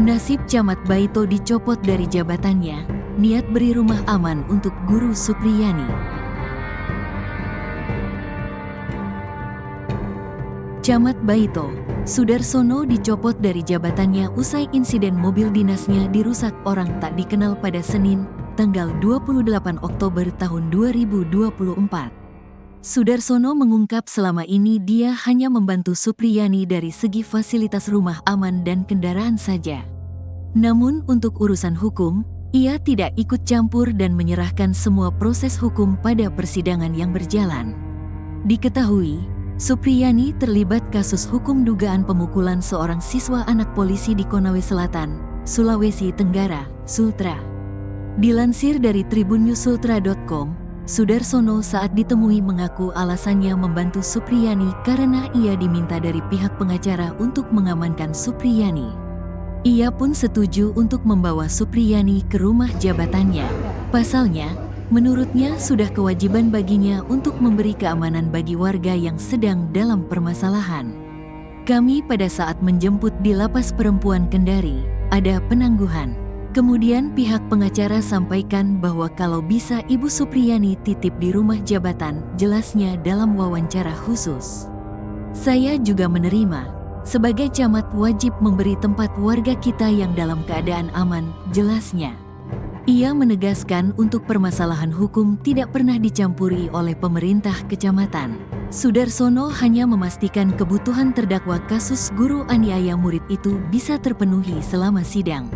Nasib Camat Baito dicopot dari jabatannya, niat beri rumah aman untuk Guru Supriyani. Camat Baito, Sudarsono dicopot dari jabatannya usai insiden mobil dinasnya dirusak orang tak dikenal pada Senin, tanggal 28 Oktober tahun 2024. Sudarsono mengungkap selama ini dia hanya membantu Supriyani dari segi fasilitas rumah aman dan kendaraan saja. Namun untuk urusan hukum, ia tidak ikut campur dan menyerahkan semua proses hukum pada persidangan yang berjalan. Diketahui, Supriyani terlibat kasus hukum dugaan pemukulan seorang siswa anak polisi di Konawe Selatan, Sulawesi Tenggara, Sultra. Dilansir dari tribunnews.sultra.com, Sudarsono saat ditemui mengaku alasannya membantu Supriyani karena ia diminta dari pihak pengacara untuk mengamankan Supriyani. Ia pun setuju untuk membawa Supriyani ke rumah jabatannya. Pasalnya, menurutnya sudah kewajiban baginya untuk memberi keamanan bagi warga yang sedang dalam permasalahan. Kami pada saat menjemput di Lapas Perempuan Kendari, ada penangguhan. Kemudian pihak pengacara sampaikan bahwa kalau bisa Ibu Supriyani titip di rumah jabatan, jelasnya dalam wawancara khusus. Saya juga menerima, sebagai camat wajib memberi tempat warga kita yang dalam keadaan aman, jelasnya. Ia menegaskan untuk permasalahan hukum tidak pernah dicampuri oleh pemerintah kecamatan. Sudarsono hanya memastikan kebutuhan terdakwa kasus guru aniaya murid itu bisa terpenuhi selama sidang.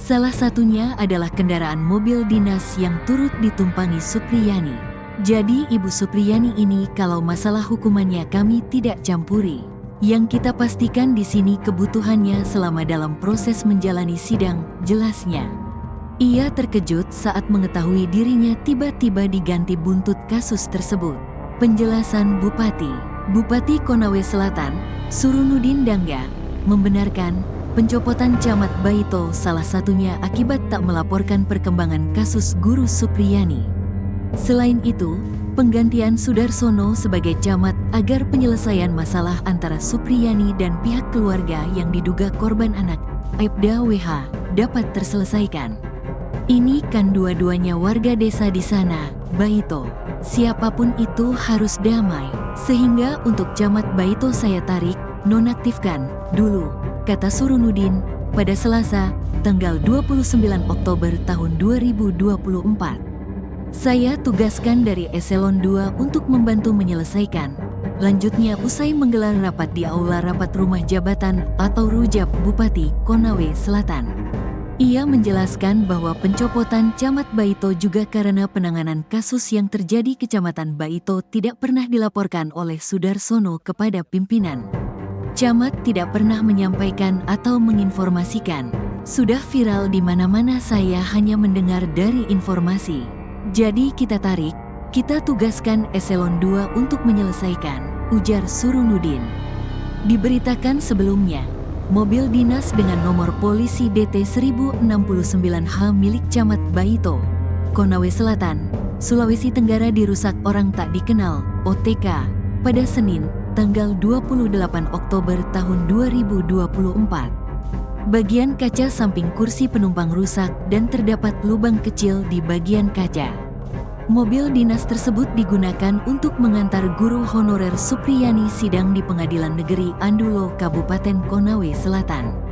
Salah satunya adalah kendaraan mobil dinas yang turut ditumpangi Supriyani. Jadi Ibu Supriyani ini kalau masalah hukumannya kami tidak campuri. Yang kita pastikan di sini kebutuhannya selama dalam proses menjalani sidang, jelasnya. Ia terkejut saat mengetahui dirinya tiba-tiba diganti buntut kasus tersebut. Penjelasan Bupati Konawe Selatan, Surunudin Dangga, membenarkan pencopotan Camat Baito salah satunya akibat tak melaporkan perkembangan kasus Guru Supriyani. Selain itu, penggantian Sudarsono sebagai camat agar penyelesaian masalah antara Supriyani dan pihak keluarga yang diduga korban anak, Aibda WH, dapat terselesaikan. Ini kan dua-duanya warga desa di sana, Baito. Siapapun itu harus damai. Sehingga untuk Camat Baito saya tarik, nonaktifkan dulu, kata Surunudin pada Selasa, tanggal 29 Oktober tahun 2024. Saya tugaskan dari Eselon 2 untuk membantu menyelesaikan. Lanjutnya usai menggelar rapat di Aula Rapat Rumah Jabatan atau Rujab Bupati Konawe Selatan. Ia menjelaskan bahwa pencopotan Camat Baito juga karena penanganan kasus yang terjadi Kecamatan Baito tidak pernah dilaporkan oleh Sudarsono kepada pimpinan. Camat tidak pernah menyampaikan atau menginformasikan. Sudah viral di mana-mana, saya hanya mendengar dari informasi. Jadi kita tarik, kita tugaskan Eselon 2 untuk menyelesaikan, ujar Surunudin. Diberitakan sebelumnya, mobil dinas dengan nomor polisi DT 1069H milik Camat Baito, Konawe Selatan, Sulawesi Tenggara dirusak orang tak dikenal, OTK, pada Senin, tanggal 28 Oktober tahun 2024. Bagian kaca samping kursi penumpang rusak dan terdapat lubang kecil di bagian kaca. Mobil dinas tersebut digunakan untuk mengantar guru honorer Supriyani sidang di Pengadilan Negeri Andulo, Kabupaten Konawe Selatan.